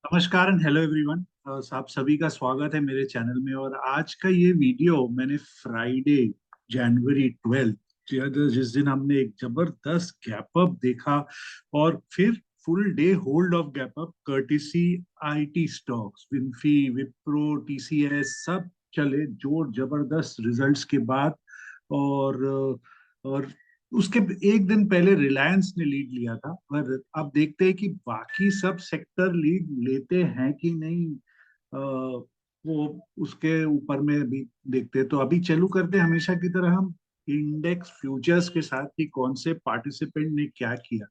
नमस्कार and hello everyone. आप सभी का स्वागत है मेरे चैनल में। और आज का ये वीडियो मैंने फ्राइडे जनवरी 12 जिस दिन हमने एक जबरदस्त गैप अप देखा और फिर full day hold of gap up courtesy IT stocks विनफी विप्रो टीसीएस सब चले जोर जबरदस्त रिजल्ट्स के बाद। और उसके एक दिन पहले रिलायंस ने लीड लिया था, पर अब देखते हैं कि बाकी सब सेक्टर लीड लेते हैं कि नहीं। वो उसके ऊपर में भी देखते हैं। तो अभी चालू करते हैं हमेशा की तरह हम इंडेक्स फ्यूचर्स के साथ कि कौन से पार्टिसिपेंट ने क्या किया।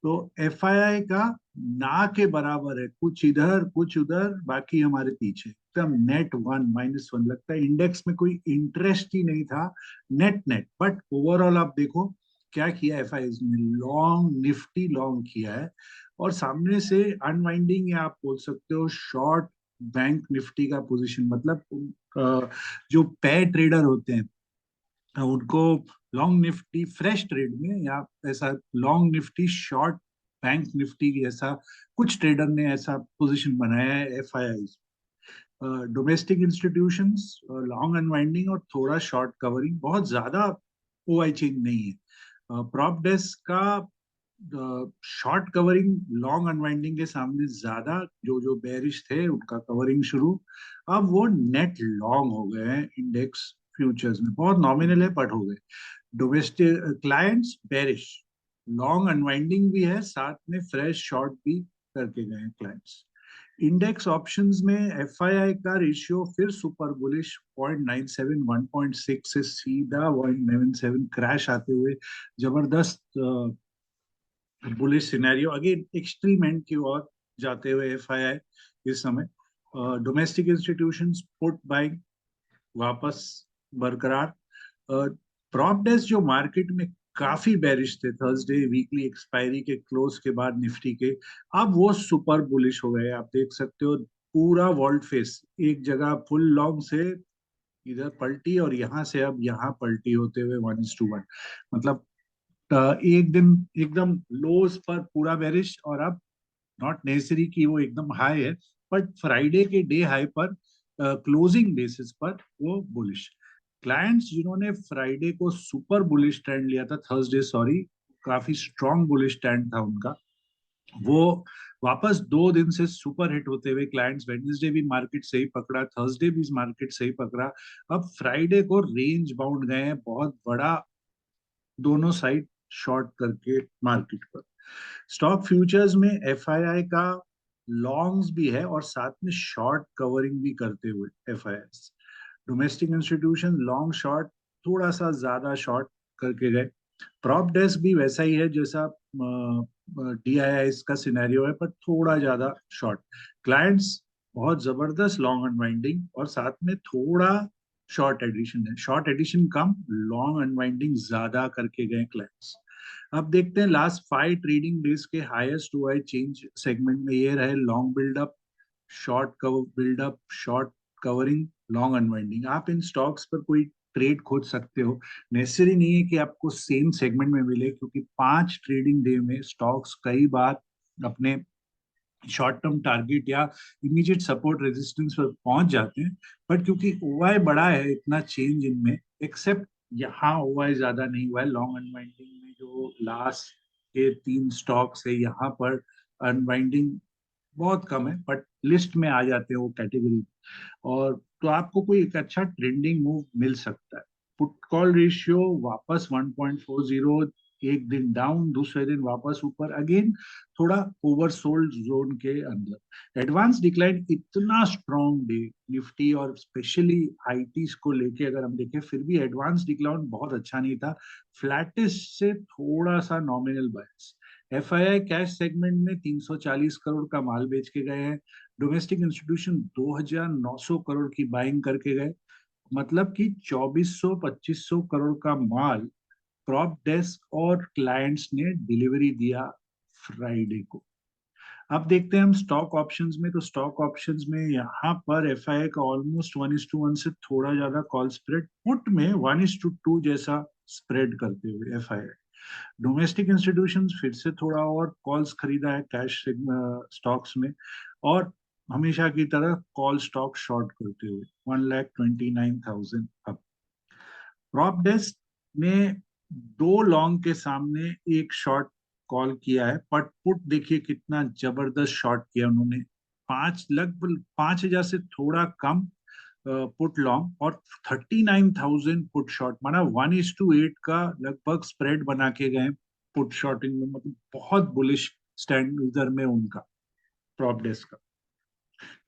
तो एफआईआई का ना के बराबर है, कुछ इधर कुछ उधर, बाकी हमारे पीछे एकदम नेट वन -1 लगता है। इंडेक्स में कोई इंटरेस्ट ही नहीं था नेट नेट। बट ओवरऑल आप देखो क्या किया एफआई ने। लॉन्ग निफ्टी लॉन्ग किया है और सामने से अनवाइंडिंग या आप बोल सकते हो शॉर्ट बैंक निफ्टी का पोजीशन। मतलब जो पे ट्रेडर होते हैं उनको लॉन्ग निफ्टी फ्रेश ट्रेड में या ऐसा long Nifty short bank Nifty की ऐसा कुछ ट्रेडर ने ऐसा पोजीशन बनाया है FII. Domestic institutions long unwinding और थोड़ा शॉर्ट कवरिंग, बहुत ज्यादा ओआई चेंज नहीं है। प्रॉप डेस्क का शॉर्ट कवरिंग लॉन्ग अनवाइंडिंग के सामने ज्यादा, जो जो बेरिश थे उनका कवरिंग शुरू। अब वो नेट लॉन्ग हो गए हैं इंडेक्स फ्यूचर्स में, बहुत नॉमिनल है बट हो गए। Domestic clients bearish, long unwinding भी है साथ में फ्रेश शॉर्ट भी करके गए हैं क्लाइंट्स। इंडेक्स ऑप्शंस में एफआईआई का रेशियो फिर सुपर बुलिश 0.97 1.6 से सीधा 1.97 क्रैश आते हुए जबरदस्त bullish scenario again extreme and की ओर जाते हुए एफआईआई इस समय। डोमेस्टिक इंस्टीट्यूशंस पुट बाइंग वापस बरकरार। प्रॉप डेस्क जो मार्केट में काफी बेरिश थे थर्सडे वीकली एक्सपायरी के क्लोज के बाद निफ्टी के, अब वो सुपर बुलिश हो गए। आप देख सकते हो पूरा वॉल्ट फेस एक जगह फुल लॉन्ग से इधर पलटी और यहाँ से अब यहाँ पलटी होते हुए 1:1। मतलब एक दिन एकदम लोज पर पूरा बेरिश और अब नॉट नेसेसरी कि वो एकदम हाई है, बट फ्राइडे के डे हाई पर क्लोजिंग बेसिस पर वो बुलिश। क्लाइंट्स जिन्होंने फ्राइडे को सुपर बुलिश ट्रेंड लिया था, थर्सडे सॉरी, काफी स्ट्रॉन्ग बुलिश ट्रेंड था उनका, वो वापस 2 दिन से सुपर हिट होते हुए क्लाइंट्स वेडनेसडे भी मार्केट सही पकड़ा, थर्सडे भी मार्केट सही पकड़ा। अब फ्राइडे को रेंज बाउंड गए हैं बहुत बड़ा, दोनों साइड शॉर्ट करके मार्केट पर। स्टॉक फ्यूचर्स में एफआईआई का लॉन्ग्स भी है और साथ में शॉर्ट कवरिंग भी करते हुए FII. Domestic institution long short थोड़ा सा ज्यादा शॉर्ट करके गए। प्रॉप डेस्क भी वैसा ही है जैसा डीआईआई का सिनेरियो है, पर थोड़ा ज्यादा शॉर्ट। क्लाइंट्स बहुत जबरदस्त लॉन्ग अनवाइंडिंग और साथ में थोड़ा शॉर्ट एडिशन है, शॉर्ट एडिशन कम लॉन्ग अनवाइंडिंग ज्यादा करके गए क्लाइंट्स। अब देखते हैं लास्ट 5 ट्रेडिंग डेज के हाईएस्ट हुआ है चेंज सेगमेंट में। ये रहे long buildup, short cover buildup, short covering, long unwinding. आप इन स्टॉक्स पर कोई ट्रेड खोज सकते हो। नेसेसरी नहीं है कि आपको सेम सेगमेंट में मिले, क्योंकि 5 ट्रेडिंग डे में स्टॉक्स कई बार अपने शॉर्ट टर्म टारगेट या इमीडिएट सपोर्ट रेजिस्टेंस पर पहुंच जाते हैं। बट क्योंकि ओआई बड़ा है, इतना चेंज इनमें, एक्सेप्ट यहाँ ओआई ज्यादा नहीं हुआ है लॉन्ग अनवाइंडिंग में। जो लास्ट के 3 स्टॉक्स है यहाँ पर अनवाइंडिंग बहुत कम है, बट लिस्ट में आ जाते हैं वो कैटेगरी। और तो आपको कोई एक अच्छा ट्रेंडिंग मूव मिल सकता है। पुट कॉल रेशियो वापस 1.40, एक दिन डाउन दूसरे दिन वापस ऊपर, अगेन थोड़ा ओवरसोल्ड जोन के अंदर। एडवांस डिक्लाइन इतना स्ट्रॉन्ग डे निफ्टी और स्पेशली आईटी को लेके अगर हम देखें, फिर भी एडवांस डिक्लाइन बहुत अच्छा नहीं था, फ्लैटिश से थोड़ा सा नॉमिनल बायस। एफआईआई कैश सेगमेंट में 340 करोड़ का माल बेच के गए हैं। डोमेस्टिक इंस्टीट्यूशन 2,900 करोड़ की बाइंग करके गए। मतलब कि 2,400 2500 करोड़ का माल प्रॉप डेस्क और क्लाइंट्स ने डिलीवरी दिया फ्राइडे को। अब देखते हैं हम स्टॉक ऑप्शंस में। तो स्टॉक ऑप्शंस में यहाँ पर एफआईआई का ऑलमोस्ट 1:1 से थोड़ा ज्यादा कॉल स्प्रेड, पुट में 1:2 जैसा स्प्रेड करते हुए एफआईआई। डोमेस्टिक इंस्टीट्यूशंस फिर से थोड़ा और कॉल्स खरीदा है कैश स्टॉक्स में, और हमेशा की तरह कॉल स्टॉक शॉर्ट करते हुए 1,29,000 अब। प्रॉप डेस्क ने दो लॉन्ग के सामने एक शॉर्ट कॉल किया है, बट पुट देखिए कितना जबरदस्त शॉर्ट किया उन्होंने, लगभग 5,000 से थोड़ा कम पुट लॉन्ग, और 39,000 पुट शॉर्ट, माना 1:8 का लगभग स्प्रेड बना के गए पुट शॉर्टिंग में। मतलब बहुत बुलिश स्टैंड उधर में उनका प्रॉप डेस्क का।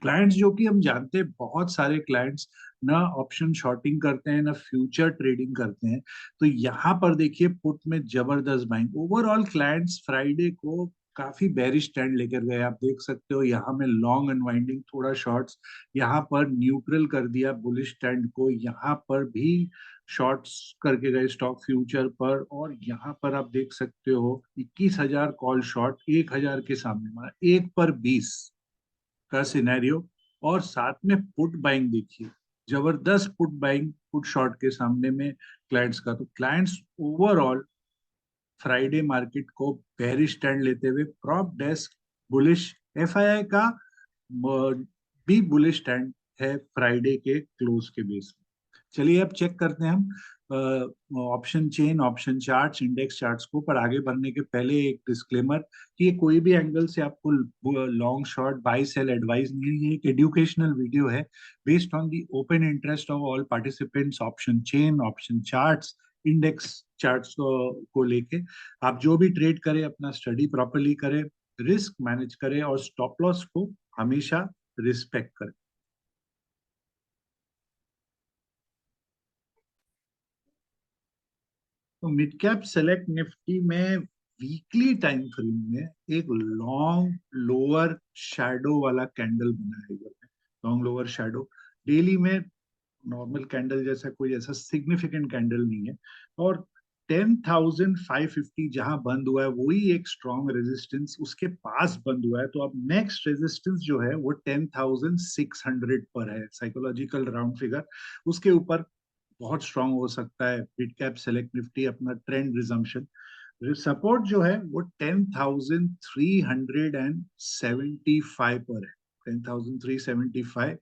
क्लाइंट्स जो कि हम जानते हैं, बहुत सारे क्लाइंट्स ना ऑप्शन शॉर्टिंग करते हैं ना फ्यूचर ट्रेडिंग करते हैं, तो यहाँ पर देखिए पुट में जबरदस्त बाइंग। ओवरऑल क्लाइंट्स फ्राइडे को काफी बेरिश स्टैंड लेकर गए, आप देख सकते हो यहाँ में लॉन्ग अनवाइंडिंग थोड़ा शॉर्ट्स, यहाँ पर न्यूट्रल कर दिया बुलिश स्टैंड को, यहाँ पर भी शॉर्ट्स करके गए स्टॉक फ्यूचर पर, और यहाँ पर आप देख सकते हो 21,000 कॉल शॉर्ट 1,000 के सामने, मतलब 1/20 का सिनेरियो। और साथ में पुट बाइंग देखिए, जबरदस्त पुट बाइंग पुट शॉर्ट के सामने में क्लाइंट्स का। तो क्लाइंट्स ओवरऑल फ्राइडे मार्केट को बेरिश स्टैंड लेते हुए, प्रॉप डेस्क बुलिश, एफआईआई का भी बुलिश स्टैंड है फ्राइडे के क्लोज के बेस में। चलिए अब चेक करते हैं हम option chain, option charts, index charts को। पर आगे बढ़ने के पहले एक डिस्क्लेमर कि ये कोई भी एंगल से आपको long short buy sell advice नहीं है, ये एक एजुकेशनल वीडियो है based on the open interest of all participants. Option chain, option charts, index charts को लेके आप जो भी ट्रेड करें अपना स्टडी प्रॉपरली करें, रिस्क मैनेज करें, और स्टॉप लॉस को हमेशा रिस्पेक्ट करें। तो मिड कैप सेलेक्ट निफ्टी में वीकली टाइम फ्रेम में एक लॉन्ग लोअर शैडो वाला कैंडल बना है इधर में, लॉन्ग लोअर शैडो। डेली में नॉर्मल कैंडल जैसा कोई ऐसा सिग्निफिकेंट कैंडल नहीं है, और 10,550 जहां बंद हुआ है वही एक स्ट्रॉन्ग रेजिस्टेंस उसके पास बंद हुआ है। तो अब नेक्स्ट रेजिस्टेंस जो है वो 10,600 पर है, साइकोलॉजिकल राउंड फिगर, उसके ऊपर बहुत स्ट्रांग हो सकता है मिड कैप सेलेक्ट निफ्टी अपना ट्रेंड रिजम्पशन। सपोर्ट जो है वो 10,375 पर है, 10,375।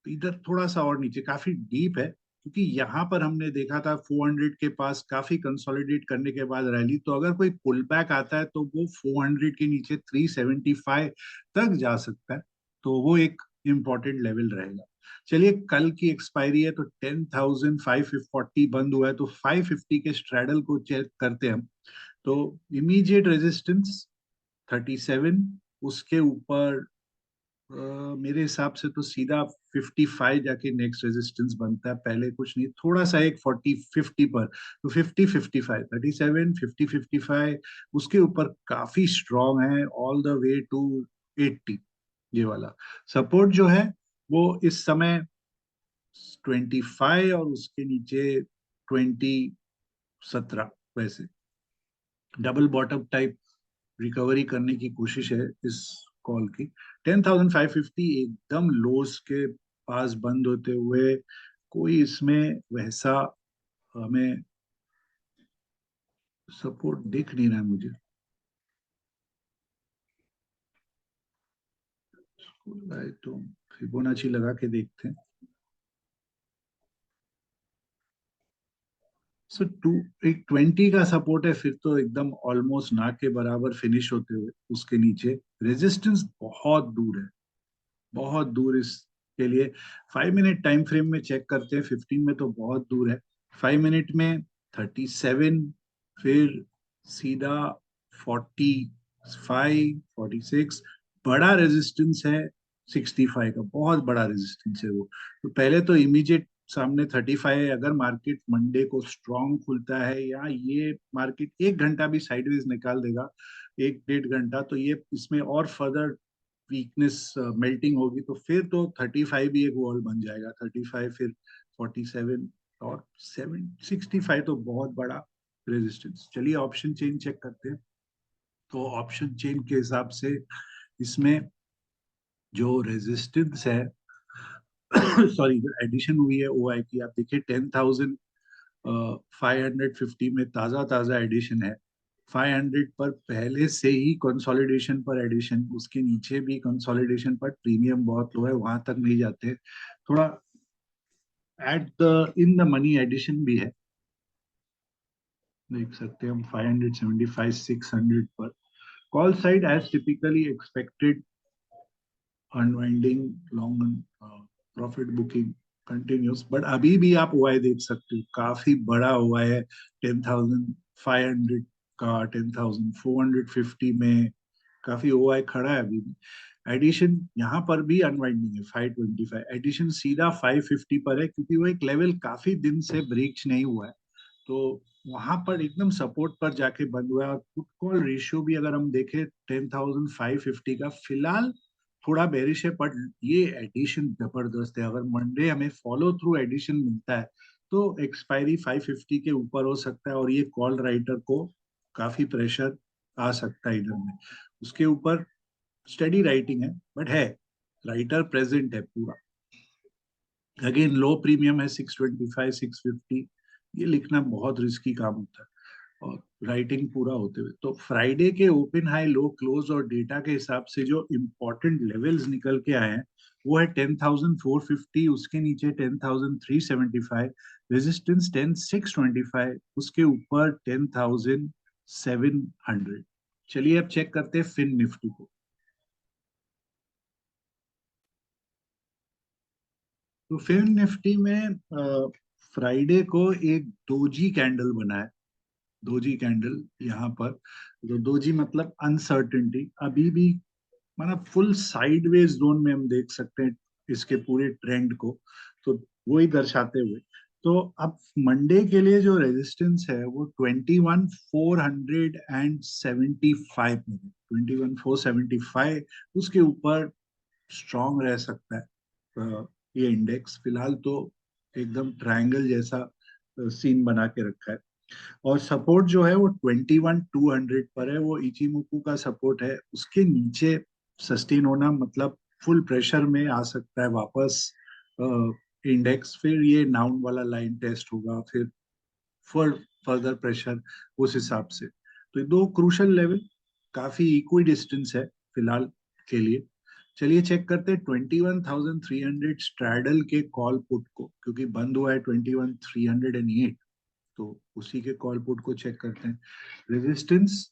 इधर थोड़ा सा और नीचे काफी डीप है, क्योंकि यहाँ पर हमने देखा था 400 के पास काफी कंसोलिडेट करने के बाद रैली, तो अगर कोई पुल बैक आता है तो वो 400 के नीचे 375 तक जा सकता है, तो वो एक इम्पोर्टेंट लेवल रहेगा। चलिए कल की एक्सपायरी है तो 10,540 बंद हुआ है, तो 550 के स्ट्रैडल को चेक करते हैं हम। तो इमीडिएट रेजिस्टेंस 37, उसके ऊपर मेरे हिसाब से तो सीधा 55 जाके नेक्स्ट रेजिस्टेंस बनता है, पहले कुछ नहीं, थोड़ा सा एक 40-50 पर, तो 50-55, 37-50-55, उसके ऊपर काफी स्ट्रॉन्ग है ऑल द वे टू 80। ये वाला सपोर्ट जो है वो इस समय 25, और उसके नीचे 2017, वैसे डबल बॉटम टाइप रिकवरी करने की कोशिश है इस कॉल की। 10,550 एकदम लोस के पास बंद होते हुए कोई इसमें वैसा हमें सपोर्ट दिख नहीं रहा है मुझे। तो फिबोनाची लगा के देखते हैं। सो टू एक 20 का सपोर्ट है, फिर तो एकदम ऑलमोस्ट ना के बराबर फिनिश होते हुए उसके नीचे रेजिस्टेंस बहुत दूर है, बहुत दूर इसके लिए। 5 मिनट टाइम फ्रेम में चेक करते हैं, 15 में तो बहुत दूर है। 5 मिनट में 37, फिर सीधा 45-46, बड़ा रेजिस्टेंस है 65 का, बहुत बड़ा रेजिस्टेंस है वो। तो पहले तो इमीडिएट सामने 35 है, अगर मार्केट मंडे को स्ट्रांग खुलता है या ये मार्केट 1 घंटा भी साइडवेज निकाल देगा, 1-1.5 घंटा, तो ये इसमें और फर्दर वीकनेस मेल्टिंग होगी, तो फिर तो 35 भी एक वॉल बन जाएगा, 35, फिर 47, और 65 तो बहुत बड़ा रेजिस्टेंस। चलिए ऑप्शन चेन चेक करते हैं। तो ऑप्शन चेन के हिसाब से इसमें जो रेजिस्टेंस है सॉरी, एडिशन हुई है ओआई की, आप देखिए 10,000 550 में ताज़ा एडिशन है। 500 पर पहले से ही कंसोलिडेशन पर एडिशन, उसके नीचे भी कंसोलिडेशन पर प्रीमियम बहुत लो है, वहां तक नहीं जाते। थोड़ा at the in the money addition भी है, देख सकते हैं हम 575 600 पर। Call side as typically expected, unwinding long profit booking continues, but अभी भी आप ओआई देख सकते हो, काफी बड़ा हुआ है 10,500 का, 10,450 में काफी ओआई खड़ा है अभी भी। एडिशन यहाँ पर भी अनवाइंडिंग है 525, एडिशन सीधा 550 पर है, क्योंकि वो एक लेवल काफी दिन से ब्रीच नहीं हुआ है, तो वहां पर एकदम सपोर्ट पर जाके बंद हुआ है। और पुट कॉल रेशियो भी अगर हम देखें 10,550 का फिलहाल थोड़ा बेरिश है, पर ये एडिशन जबरदस्त है। अगर मंडे हमें फॉलो थ्रू एडिशन मिलता है तो एक्सपायरी 550 के ऊपर हो सकता है, और ये कॉल राइटर को काफी प्रेशर आ सकता है इधर में। उसके ऊपर स्टडी राइटिंग है, बट है, राइटर प्रेजेंट है पूरा। अगेन लो प्रीमियम है 625 650, ये लिखना बहुत रिस्की काम होता है, और राइटिंग पूरा होते हुए तो फ्राइडे के ओपन हाई लो क्लोज और डेटा के हिसाब से जो इम्पोर्टेंट लेवल्स निकल के आए हैं वो है 10,450, उसके नीचे 10,375, रेजिस्टेंस 10,625, उसके ऊपर 10,700। चलिए अब चेक करते हैं फिन निफ्टी को। तो फिन निफ्टी में फ्राइडे को एक दोजी कैंडल बना है, दोजी कैंडल यहाँ पर। तो दोजी मतलब अनसर्टेनिटी, अभी भी मतलब फुल साइडवेज जोन में हम देख सकते हैं इसके पूरे ट्रेंड को, तो वही दर्शाते हुए। तो अब मंडे के लिए जो रेजिस्टेंस है वो 21,475 में, 21,475, उसके ऊपर स्ट्रांग रह सकता है ये इंडेक्स। फिलहाल तो एकदम ट्रायंगल जैसा सीन बना के रखा है। और सपोर्ट जो है वो 21,200 पर है, वो इचिमुकू का सपोर्ट है, उसके नीचे सस्टेन होना मतलब फुल प्रेशर में आ सकता है वापस इंडेक्स, फिर ये नाउन वाला लाइन टेस्ट होगा, फिर फॉर फर्दर प्रेशर उस हिसाब से। तो ये दो क्रूशल लेवल काफी इक्वी डिस्टेंस है फिलहाल के लिए। चलिए चेक करते हैं 21,300 स्ट्रैडल के कॉल पुट को, क्योंकि बंद हुआ है 21,308, तो उसी के कॉल पुट को चेक करते हैं। रेजिस्टेंस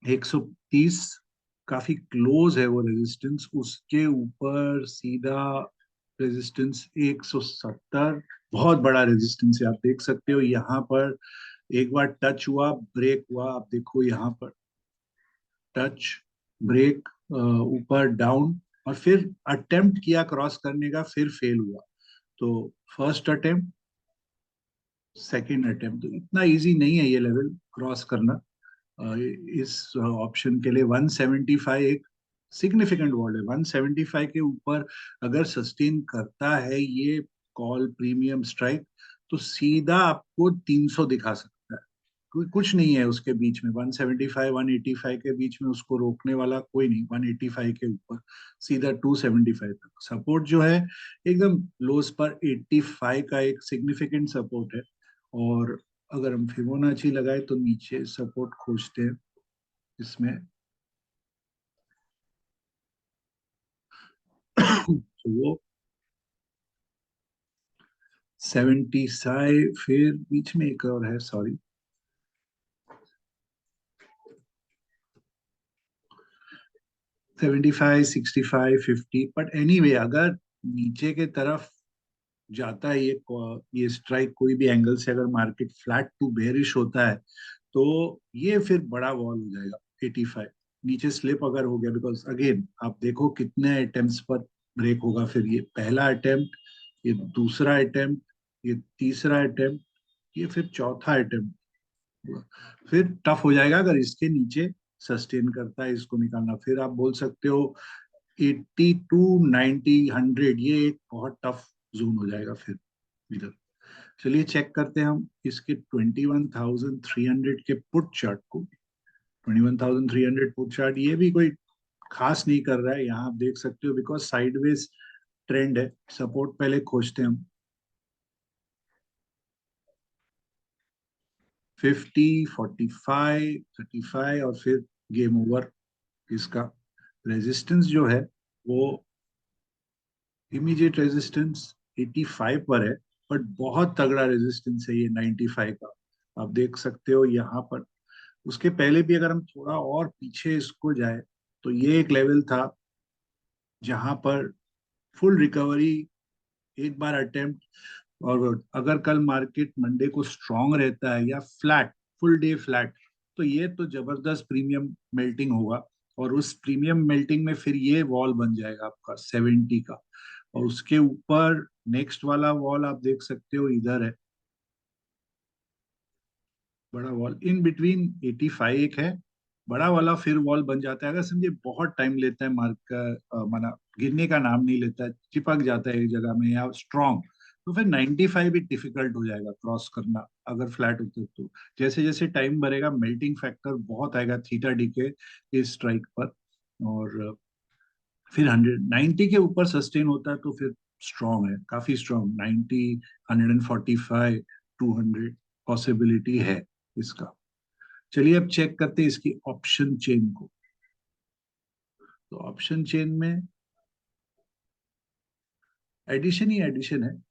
130, काफी क्लोज है वो रेजिस्टेंस, उसके ऊपर सीधा रेजिस्टेंस 170, बहुत बड़ा रेजिस्टेंस है, आप देख सकते हो यहाँ पर। एक बार टच हुआ, ब्रेक हुआ, आप देखो यहाँ पर टच, ब्रेक, ऊपर डाउन, और फिर अटेम्प्ट किया क्रॉस करने का, फिर फेल हुआ। तो फर्स्ट अटेम्प्ट, सेकेंड अटेम्प्ट, तो इतना इजी नहीं है ये लेवल क्रॉस करना। इस ऑप्शन के लिए 175 एक सिग्निफिकेंट वर्ड है, 175 के ऊपर अगर सस्टेन करता है ये कॉल प्रीमियम स्ट्राइक, तो सीधा आपको 300 दिखा सकता है। कोई कुछ नहीं है उसके बीच में, 175 185 के बीच में उसको रोकने वाला कोई नहीं, 185 के ऊपर सीधा 275 तक सपोर्ट जो है एकदम लोस पर 85 का एक सिग्निफिकेंट सपोर्ट है। और अगर हम फिबोनाची लगाए तो नीचे सपोर्ट खोजते हैं इसमें तो वो 75, फिर बीच में एक और है, सॉरी, 75 65 50, बट एनीवे अगर नीचे के तरफ जाता है ये स्ट्राइक कोई भी एंगल से, अगर मार्केट फ्लैट टू बेरिश होता है तो ये फिर बड़ा वॉल हो जाएगा 85। नीचे स्लिप अगर हो गया, बिकॉज अगेन आप देखो कितने अटेम्प्ट्स पर ब्रेक होगा, फिर ये पहला अटेम्प्ट, ये दूसरा अटेम्प्ट, ये तीसरा अटेम्प्ट, ये फिर चौथा अटेम्प्ट, फिर टफ हो जाएगा अगर इसके नीचे सस्टेन करता है इसको निकालना। फिर आप बोल सकते हो 80 टू 90 100, ये एक बहुत टफ जोन हो जाएगा फिर इधर। चलिए चेक करते हैं हम इसके 21,300 के पुट चार्ट को। 21,300 पुट चार्ट ये भी कोई खास नहीं कर रहा है, यहाँ आप देख सकते हो, बिकॉज साइडवेज ट्रेंड है। सपोर्ट पहले खोजते हैं हम, 50, 45, 35 और फिर गेम ओवर। इसका रेजिस्टेंस जो है वो इमीडिएट रेजिस्टेंस 85 पर है, बट बहुत तगड़ा रेजिस्टेंस है ये 95 का। आप देख सकते हो यहाँ पर। उसके पहले भी अगर हम थोड़ा और पीछे इसको जाए तो ये एक लेवल था जहां पर फुल रिकवरी एक बार अटेम्प्ट। और अगर कल मार्केट मंडे को स्ट्रांग रहता है या फ्लैट, फुल डे फ्लैट, तो ये तो जबरदस्त प्रीमियम मेल्टिंग होगा। और उस प्रीमियम मेल्टिंग में फिर ये वॉल बन जाएगा आपका 70 का। और उसके ऊपर नेक्स्ट वाला वॉल आप देख सकते हो इधर है, बड़ा वॉल इन बिटवीन 85 एक है। बड़ा वाला फिर वॉल बन जाता है, अगर समझे बहुत टाइम लेता है मार्क का, माना गिरने का नाम नहीं लेता है, चिपक जाता है एक जगह में या स्ट्रांग, तो फिर 95 भी डिफिकल्ट हो जाएगा क्रॉस करना अगर फ्लैट होते तो। जैसे जैसे टाइम बढ़ेगा मेल्टिंग फैक्टर बहुत आएगा थीटा डी के इस स्ट्राइक पर। और फिर 190 के ऊपर सस्टेन होता है तो फिर स्ट्रांग है, काफी स्ट्रांग। 90, 145, 200 पॉसिबिलिटी है इसका। चलिए अब चेक करते हैं इसकी ऑप्शन चेन को। तो ऑप्शन चेन में एडिशन ही एडिशन है।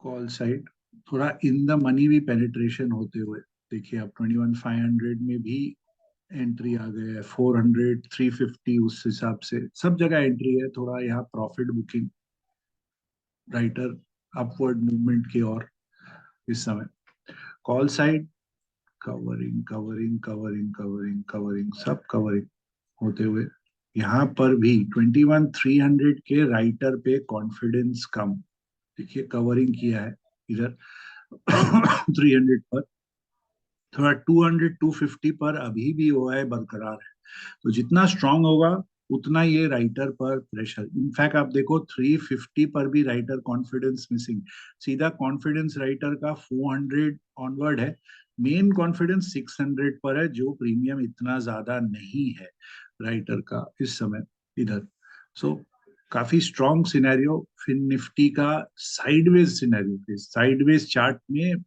कॉल साइड थोड़ा इन द मनी भी पेनिट्रेशन होते हुए देखिए, अब 21,500 में भी एंट्री आ गए है, 400, 350 उस हिसाब से सब जगह एंट्री है। थोड़ा यहाँ profit booking, writer upward movement की ओर इस समय। Call side covering covering covering covering covering सब कवरिंग होते हुए यहाँ पर भी 21,300 के राइटर पे कॉन्फिडेंस कम। देखिए कवरिंग किया है इधर 300 पर। थोड़ा 200, 250 पर अभी भी वो है बरकरार है। तो जितना स्ट्रांग होगा उतना ये राइटर पर प्रेशर। इनफैक्ट आप देखो 350 पर भी राइटर कॉन्फिडेंस मिसिंग। सीधा कॉन्फिडेंस राइटर का 400 ऑनवर्ड है। मेन कॉन्फिडेंस 600 पर है, जो प्रीमियम इतना ज्यादा नहीं है राइटर का इस समय इधर। सो काफी स्ट्रॉन्ग सिनेरियो। फिर निफ्टी का साइडवेज सिनेरियो, साइडवेज चार्ट में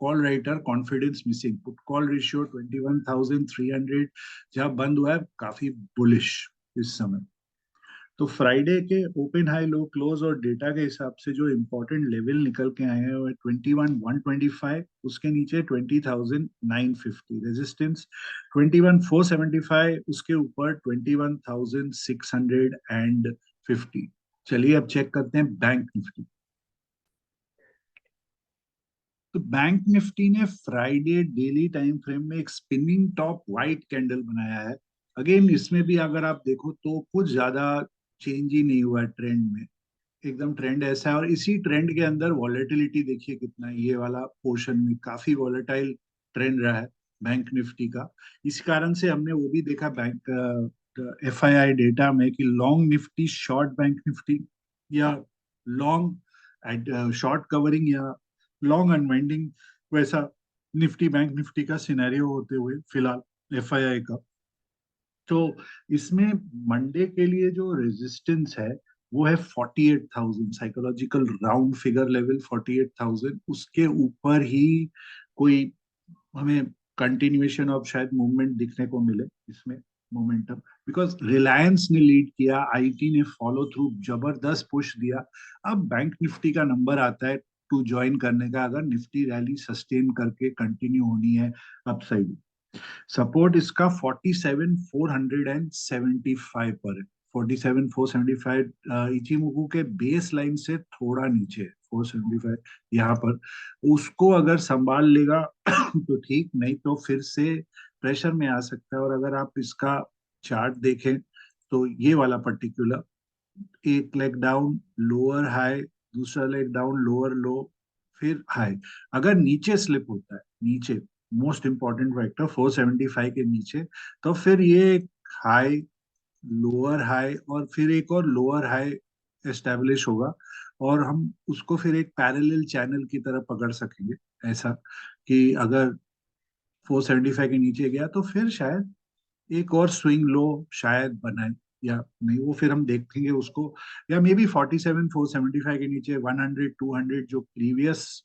call writer confidence missing, put call ratio 21,300 जहां बंद हुआ है, काफी बुलिश इस समय। तो फ्राइडे के ओपन हाई लो क्लोज और डेटा के हिसाब से जो इंपॉर्टेंट लेवल निकल के आए हैं वो 21,125, उसके नीचे 20,950 रेजिस्टेंस, 21,475 उसके ऊपर 21,650। चलिए अब चेक करते हैं बैंक निफ्टी। तो बैंक निफ्टी ने फ्राइडे डेली टाइम फ्रेम में एक स्पिनिंग टॉप वाइट कैंडल बनाया है। अगेन इसमें भी अगर आप देखो तो कुछ ज्यादा चेंज ही नहीं हुआ है ट्रेंड में। एकदम ट्रेंड ऐसा है, और इसी ट्रेंड के अंदर वॉलेटिलिटी देखिए कितना है। ये वाला पोर्शन में काफी वॉलेटाइल ट्रेंड रहा है बैंक निफ्टी का। इस कारण से हमने वो भी देखा बैंक एफआईआई डेटा में कि long Nifty short bank Nifty, या लॉन्ग शॉर्ट कवरिंग या लॉन्ग अनवाइंडिंग, वैसा निफ्टी बैंक निफ्टी का सिनेरियो होते हुए फिलहाल एफआईआई का। तो इसमें मंडे के लिए जो रेजिस्टेंस है वो है 48,000, साइकोलॉजिकल राउंड फिगर लेवल 48,000। उसके ऊपर ही कोई हमें कंटिन्यूएशन ऑफ शायद मूवमेंट दिखने को मिले इसमें, मोमेंटम। बिकॉज रिलायंस ने लीड किया, आईटी ने फॉलो थ्रू जबरदस्त पुश दिया। अब बैंक निफ्टी का नंबर आता है टू ज्वाइन करने का, अगर निफ्टी रैली सस्टेन करके कंटिन्यू होनी है अपसाइड। सपोर्ट इसका 47,475 पर है। 47,475 इचिमोकू के बेस लाइन से थोड़ा नीचे है 475 यहाँ पर। उसको अगर संभाल लेगा तो ठीक, नहीं तो फिर से प्रेशर में आ सकता है। और अगर आप इसका चार्ट देखें तो ये वाला पर्टिकुलर, एक लेग डाउन लोअर हाई, दूसरा लेग डाउन लोअर लो, फिर हाई। अगर नीचे स्लिप होता है, नीचे मोस्ट इंपॉर्टेंट फैक्टर 475 के नीचे, तो फिर ये हाई, लोअर हाई और फिर एक और लोअर हाई एस्टेब्लिश होगा। और हम उसको फिर एक पैरेलल चैनल की तरह पकड़ सकेंगे, ऐसा कि अगर 475 के नीचे गया तो फिर शायद एक और स्विंग लो शायद बनाए, या नहीं वो फिर हम देखेंगे उसको। या मे बी 47,475 के नीचे 100, 200 जो प्रीवियस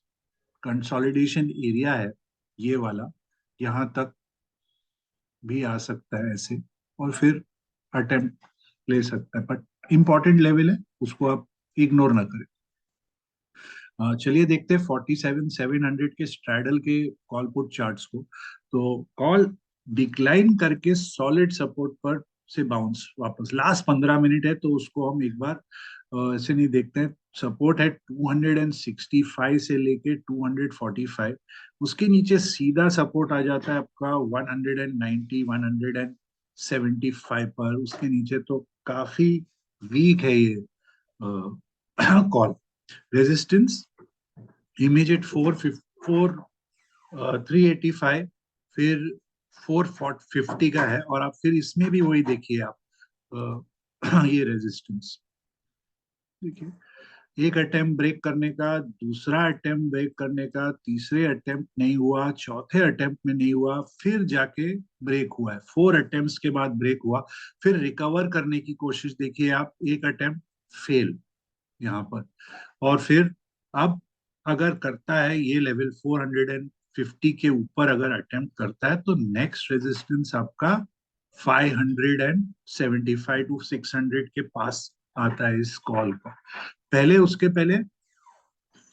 कंसोलिडेशन एरिया है ये वाला, यहाँ तक भी आ सकता है ऐसे, और फिर अटेम्प्ट ले सकता है, बट इम्पोर्टेंट लेवल है, उसको आप इग्नोर ना करें। चलिए देखते हैं 47,700 के स्ट्रैडल के कॉल पुट चार्ट्स को। तो कॉल डिक्लाइन करके सॉलिड सपोर्ट पर से बाउंस वापस, लास्ट 15 मिनट है तो उसको हम एक बार ऐसे नहीं देखते हैं। सपोर्ट है 265 से लेके 245, उसके नीचे सीधा सपोर्ट आ जाता है आपका 190 175 पर, उसके नीचे तो काफी वीक है ये कॉल। रेजिस्टेंस इमीडिएट 385, फिर 450 का है, और आप फिर इसमें भी वही देखिए आप, ये रेजिस्टेंस देखिए, एक अटेम्प्ट ब्रेक करने का, दूसरा अटेम्प्ट ब्रेक करने का, तीसरे अटेम्प्ट नहीं हुआ, चौथे अटेम्प्ट में नहीं हुआ, फिर जाके ब्रेक हुआ है, 4 अटेम्प्ट्स के बाद ब्रेक हुआ। फिर रिकवर करने की कोशिश देखिए आप, एक अटेम्प्ट फेल यहाँ पर, और फिर अब अगर करता है ये लेवल 450 के ऊपर अगर अटेम्प्ट करता है, तो नेक्स्ट रेजिस्टेंस आपका 575 to 600 के पास आता है इस कॉल का। पहले उसके पहले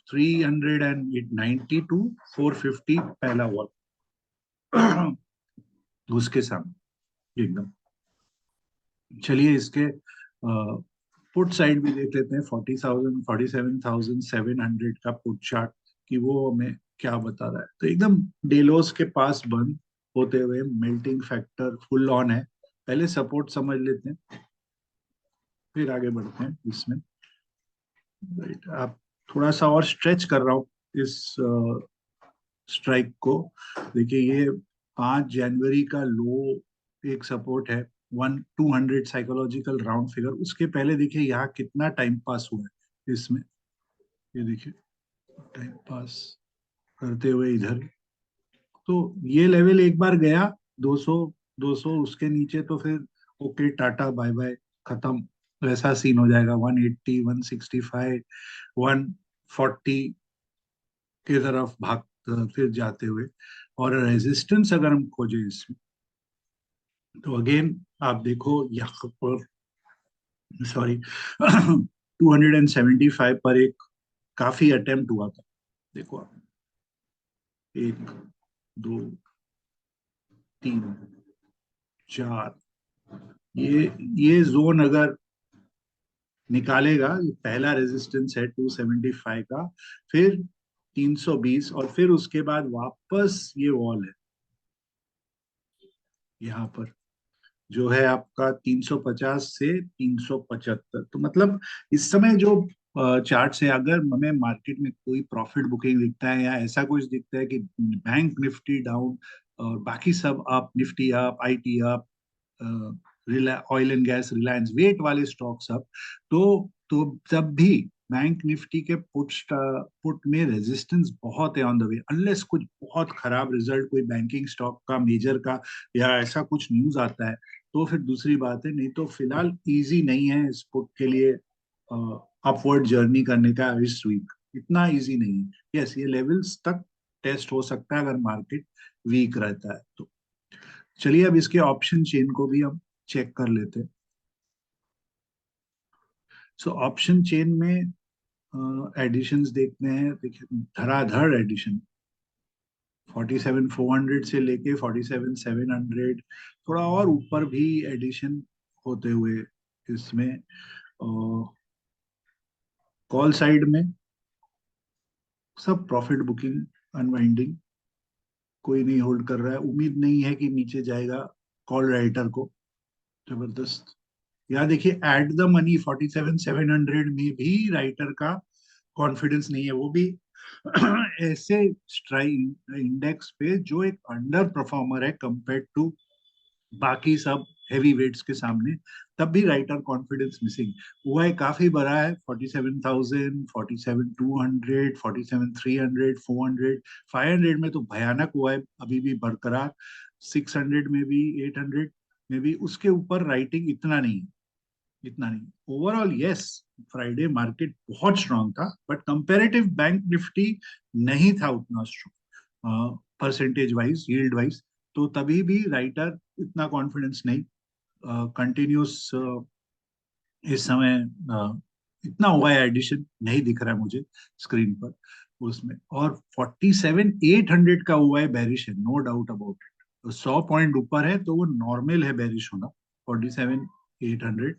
390 to 450 पहला वॉल उसके सामने एकदम। चलिए इसके पुट साइड भी देख लेते हैं, 47,700 का पुट चार्ट, कि वो हमें क्या बता रहा है। तो एकदम डेलोस के पास बंद होते हुए मेल्टिंग फैक्टर फुल ऑन है। पहले सपोर्ट समझ लेते हैं, फिर आगे बढ़ते हैं इसमें। राइट, आप थोड़ा सा और स्ट्रेच कर रहा हूँ इस स्ट्राइक को। देखिए ये 5 जनवरी का लो एक सपोर्ट है, 200 साइकोलॉजिकल राउंड फिगर। उसके पहले देखिए यहाँ कितना टाइम पास हुआ है इसमें, ये देखिए टाइम पास करते हुए इधर। तो ये लेवल एक बार गया 200, 200 उसके नीचे तो फिर ओके टाटा बाय बाय, खत्म, वैसा सीन हो जाएगा। 180, 165, 140 की तरफ भाग फिर जाते हुए। और रेजिस्टेंस अगर हम खोजें इसमें, तो अगेन आप देखो यहाँ पर, सॉरी 275 पर एक काफी अटेम्प्ट हुआ था, देखो आप, 1, 2, 3, 4, ये जोन अगर निकालेगा, ये पहला रेजिस्टेंस है 275 का, फिर 320, और फिर उसके बाद वापस ये वॉल है यहाँ पर, जो है आपका 350 से 375। तो मतलब इस समय जो चार्ट से अगर हमें मार्केट में कोई प्रॉफिट बुकिंग दिखता है, या ऐसा कुछ दिखता है कि बैंक निफ्टी डाउन और बाकी सब up, Nifty up, IT up, oil and gas, Reliance, weight वाले स्टॉक्स अप, तो तब भी बैंक निफ्टी के पुट में रेजिस्टेंस बहुत है ऑन द वे, अनलेस कुछ बहुत खराब रिजल्ट कोई बैंकिंग स्टॉक का मेजर का, या ऐसा कुछ न्यूज आता है, तो फिर दूसरी बात है। नहीं तो फिलहाल इजी नहीं है इस पुट के लिए अपवर्ड जर्नी करने का इस वीक, इतना इजी नहीं है। यस, ये लेवल्स तक टेस्ट हो सकता है अगर मार्केट वीक रहता है तो। चलिए अब इसके ऑप्शन चेन को भी हम चेक कर लेते हैं। सो ऑप्शन चेन में एडिशंस देखते हैं, देखिए धड़ाधड़ एडिशन, 47,400 से लेके 47,700, थोड़ा और ऊपर भी एडिशन होते हुए इसमें। कॉल साइड में सब प्रॉफिट बुकिंग, अनवाइंडिंग, कोई नहीं होल्ड कर रहा है, उम्मीद नहीं है कि नीचे जाएगा कॉल राइटर को, जबरदस्त। यहाँ देखिए एट द मनी 47,700 में भी राइटर का कॉन्फिडेंस नहीं है, वो भी ऐसे स्ट्राइक इंडेक्स पे जो एक अंडर परफॉर्मर है कंपेयर टू बाकी सब हैवी वेट्स के सामने, तब भी राइटर कॉन्फिडेंस मिसिंग हुआ है, काफी बड़ा है। 47,000, 47,200, 47,300, 400, 500 में तो भयानक हुआ है, अभी भी बरकरार, 600 में भी, 800 में भी, उसके ऊपर राइटिंग इतना नहीं है इतना नहीं। ओवरऑल यस, फ्राइडे मार्केट बहुत स्ट्रांग था, बट कंपैरेटिव बैंक निफ्टी नहीं था उतना strong percentage wise, yield wise. तो तभी भी राइटर इतना कॉन्फिडेंस नहीं, कंटिन्यूस इस समय इतना हुआ है एडिशन नहीं दिख रहा है मुझे स्क्रीन पर उसमें। और 47,800 का हुआ है बेरिश है, नो डाउट अबाउट इट। तो 100 पॉइंट ऊपर है तो वो नॉर्मल है बेरिश होना, 47,800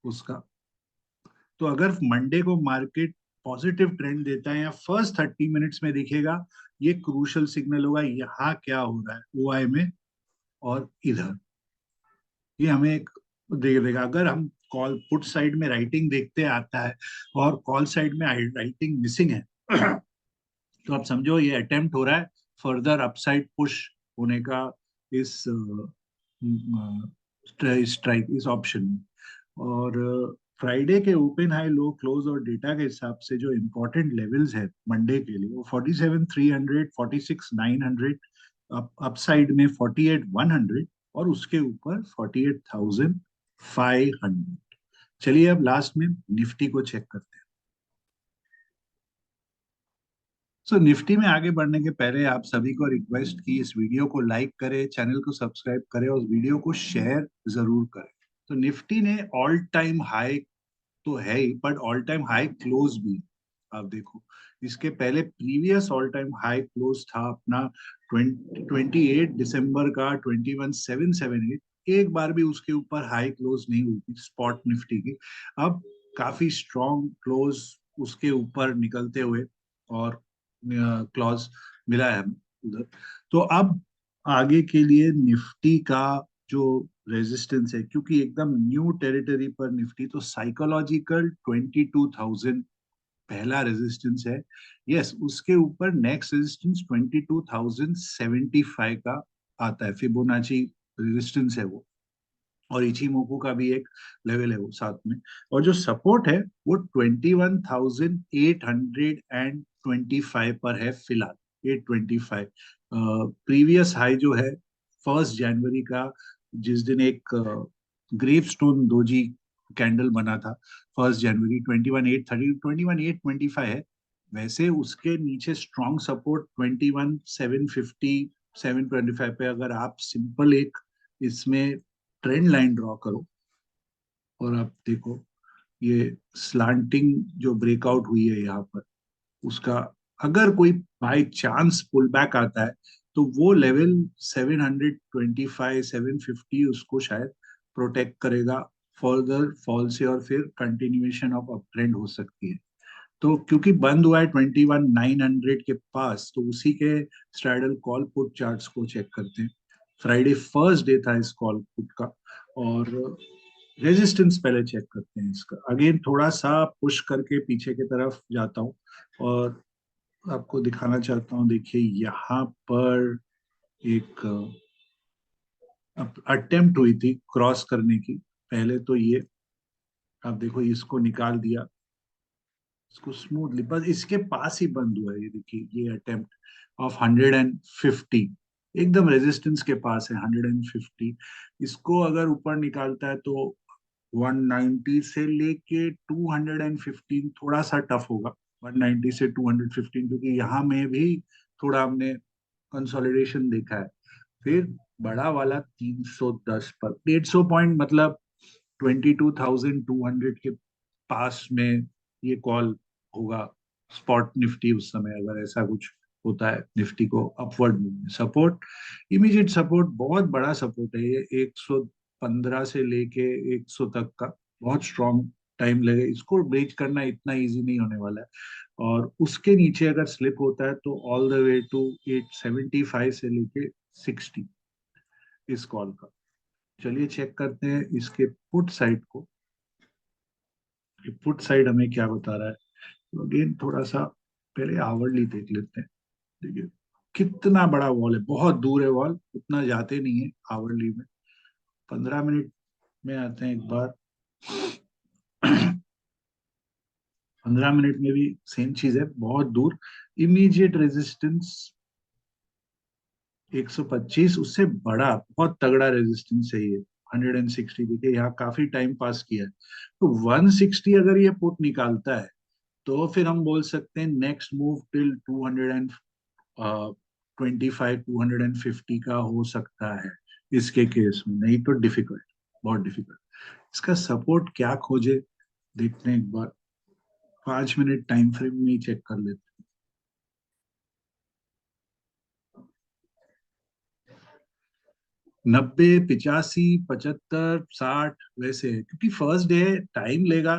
उसका। तो अगर मंडे को मार्केट पॉजिटिव ट्रेंड देता है या फर्स्ट 30 मिनट्स में दिखेगा, ये क्रूशल सिग्नल होगा यहाँ क्या हो रहा है ओआई में और इधर। ये हमें एक देगा। अगर हम कॉल पुट साइड में राइटिंग देखते आता है और कॉल साइड में राइटिंग मिसिंग है तो आप समझो ये अटेम्प्ट हो रहा है फर्दर अपसाइड पुश होने का इस स्ट्राइक, इस ऑप्शन में। और फ्राइडे के ओपन हाई लो क्लोज और डेटा के हिसाब से जो इम्पोर्टेंट लेवल्स है मंडे के लिए, वो 47,300, 46,900, अपसाइड में 48,100 और उसके ऊपर 48,500। चलिए अब लास्ट में निफ्टी को चेक करते हैं। सो निफ्टी में आगे बढ़ने के पहले आप सभी को रिक्वेस्ट की इस वीडियो को लाइक करें, चैनल को सब्सक्राइब करें और वीडियो को शेयर जरूर करें। तो निफ्टी ने ऑल टाइम हाई तो है ही, but all time high close भी है। आप देखो इसके पहले previous all time high close था अपना 28 दिसंबर का 21,778। एक बार भी उसके ऊपर हाई क्लोज नहीं हुई थी स्पॉट निफ्टी की। अब काफी स्ट्रॉन्ग क्लोज उसके ऊपर निकलते हुए और क्लॉज मिला है हमें उधर। तो अब आगे के लिए निफ्टी का जो रेजिस्टेंस है, क्योंकि एकदम न्यू टेरिटरी पर निफ्टी, तो साइकोलॉजिकल 22,000 पहला रेजिस्टेंस है। यस, उसके ऊपर नेक्स्ट रेजिस्टेंस 22,075 का आता है, फिबोनाची रेजिस्टेंस है वो। और इचिमोकू का भी एक लेवल है वो साथ में। और जो सपोर्ट है वो 21,825 पर है फिलहाल, 825। प्रीवियस हाई जो है 1 जनवरी का, जिस दिन एक ग्रेव स्टोन दोजी कैंडल बना था 1 जनवरी, 21,830, 21,825 है। वैसे उसके नीचे स्ट्रॉन्ग सपोर्ट 21,750, 725 पे। अगर आप सिंपल एक इसमें ट्रेंड लाइन ड्रॉ करो और आप देखो ये स्लांटिंग जो ब्रेकआउट हुई है यहाँ पर, उसका अगर कोई बाय चांस पुल बैक आता है तो वो लेवल 725, 750 उसको शायद प्रोटेक्ट करेगा फर्दर फॉल से, और फिर कंटिन्यूएशन ऑफ अप ट्रेंड हो सकती है। तो क्योंकि बंद हुआ है 21,900 के पास, तो उसी के स्ट्राइडल कॉल पुट चार्ट्स को चेक करते हैं। फ्राइडे फर्स्ट डे था इस कॉल पुट का। और रेजिस्टेंस पहले चेक करते हैं इसका। अगेन थोड़ा सा पुश करके पीछे की तरफ जाता हूँ और आपको दिखाना चाहता हूँ। देखिए यहाँ पर एक अटेम्प्ट हुई थी क्रॉस करने की। पहले तो ये आप देखो इसको निकाल दिया, इसको स्मूथली, बस इसके पास ही बंद हुआ है। ये देखिए ये अटेम्प्ट ऑफ 150 एकदम रेजिस्टेंस के पास है 150। इसको अगर ऊपर निकालता है तो 190 से लेके 215 थोड़ा सा टफ होगा। 190 से 215, क्योंकि यहाँ में भी थोड़ा हमने कंसोलिडेशन देखा है। फिर बड़ा वाला 310 पर 150 पॉइंट, मतलब 22,200 के पास में ये कॉल होगा स्पॉट निफ्टी उस समय, अगर ऐसा कुछ होता है निफ्टी को upward move. Support, immediate support, बहुत बड़ा सपोर्ट है ये, 115 से लेके 100 तक का बहुत स्ट्रॉन्ग टाइम लगे इसको ब्रेच करना, इतना इजी नहीं होने वाला है। और उसके नीचे अगर स्लिप होता है तो ऑल द वे टू 875 से लेके 60 इस कॉल का। चलिए चेक करते हैं इसके पुट साइड को, पुट साइड हमें क्या बता रहा है। तो अगेन थोड़ा सा पहले आवरली देख लेते हैं। देखिए कितना बड़ा वॉल है, बहुत दूर है वॉल, उतना जाते नहीं है आवरली में। 15 मिनट में आते हैं एक बार। 15 मिनट में भी सेम चीज है, बहुत दूर। इमीडिएट रेजिस्टेंस 125, उससे बड़ा बहुत तगड़ा रेजिस्टेंस है ये 160 देखिए यहाँ काफी टाइम पास किया है। तो 160 अगर ये पुट निकालता है तो फिर हम बोल सकते हैं नेक्स्ट मूव टिल 225 250 का हो सकता है इसके केस में, नहीं तो डिफिकल्ट, बहुत डिफिकल्ट। इसका सपोर्ट क्या खोजे देखते हैं एक बार, 5 मिनट टाइम फ्रेम में ही चेक कर लेते 90 85 75 60 वैसे है, क्योंकि फर्स्ट डे टाइम लेगा।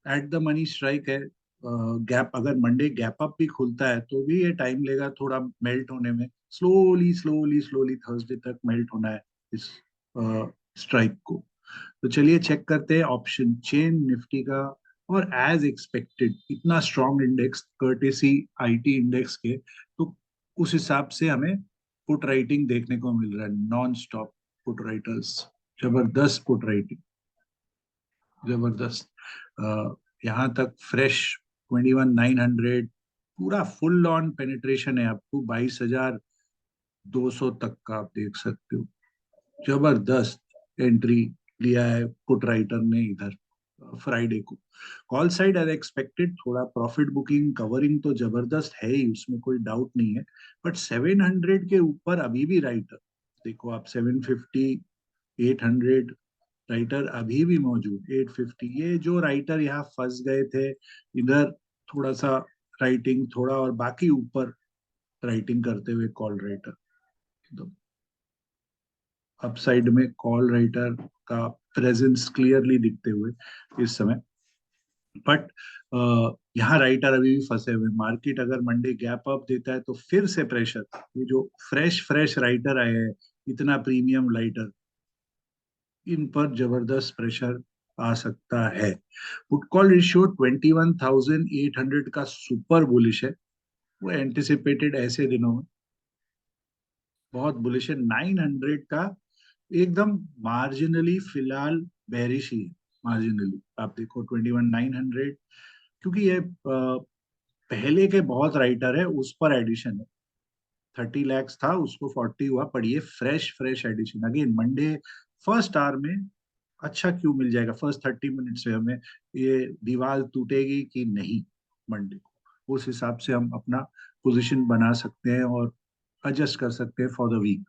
एट द मनी स्ट्राइक है, गैप अगर मंडे गैप अप भी खुलता है तो भी ये टाइम लेगा थोड़ा मेल्ट होने में, स्लोली स्लोली स्लोली थर्सडे तक मेल्ट होना है इस स्ट्राइक को। तो चलिए चेक करते हैं ऑप्शन चेन निफ्टी का। और एज एक्सपेक्टेड इतना strong index courtesy IT index के, तो उस हिसाब से हमें पुट राइटिंग देखने को मिल रहा है, नॉन स्टॉप पुट राइटर्स, जबरदस्त पुट राइटिंग, जबरदस्त। यहाँ तक फ्रेश 21,900, पूरा फुल ऑन पेनिट्रेशन है, आपको 22,200 तक का आप देख सकते हो। जबरदस्त एंट्री लिया है पुट राइटर ने इधर फ्राइडे को। कॉल साइड एज एक्सपेक्टेड थोड़ा प्रॉफिट बुकिंग कवरिंग तो जबरदस्त है ही, उसमें कोई डाउट नहीं है। बट 700 के ऊपर अभी भी राइटर, देखो आप 750 800 राइटर अभी भी मौजूद, 850, ये जो राइटर यहाँ फंस गए थे इधर, थोड़ा सा राइटिंग थोड़ा और बाकी ऊपर राइटिंग करते हुए कॉल राइटर, एकदम अपसाइड में कॉल राइटर का प्रेजेंस क्लियरली दिखते हुए इस समय। बट यहाँ राइटर अभी भी फंसे हुए, मार्केट अगर मंडे गैप अप देता है तो फिर से प्रेशर, ये जो फ्रेश फ्रेश राइटर आए हैं, इतना प्रीमियम राइटर, इन पर जबरदस्त प्रेशर आ सकता है। पुट कॉल रेशियो 21,800 का सुपर बुलिश है, वो एंटिसिपेटेड ऐसे दिनों में बहुत बुलिश है। 900 का एकदम मार्जिनली फिलहाल बेरिश ही है, मार्जिनली आप देखो 21,900, क्योंकि ये पहले के बहुत राइटर है उस पर एडिशन है। 30 lakhs था उसको 40 हुआ, पर ये fresh fresh addition again Monday first hour में अच्छा क्यों मिल जाएगा, फर्स्ट 30 मिनट से हमें ये दीवार टूटेगी कि नहीं मंडे को, उस हिसाब से हम अपना पोजीशन बना सकते हैं और एडजस्ट कर सकते हैं for the week.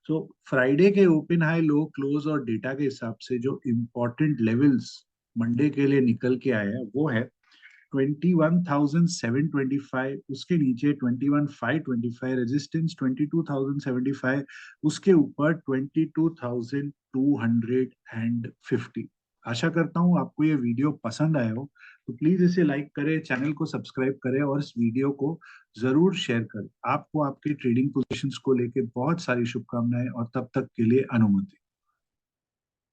So Friday के ओपन हाई लो क्लोज और डेटा के हिसाब से जो इम्पोर्टेंट लेवल्स मंडे के लिए निकल के आए हैं वो है 21,725, उसके नीचे 21,525 रेजिस्टेंस, 22,075, उसके ऊपर 22,250। आशा करता हूँ आपको ये वीडियो पसंद आया हो, तो प्लीज इसे लाइक करें, चैनल को सब्सक्राइब करें और इस वीडियो को जरूर शेयर करें। आपको आपके ट्रेडिंग पोजीशंस को लेके बहुत सारी शुभकामनाएं और तब तक के लिए अनुमति।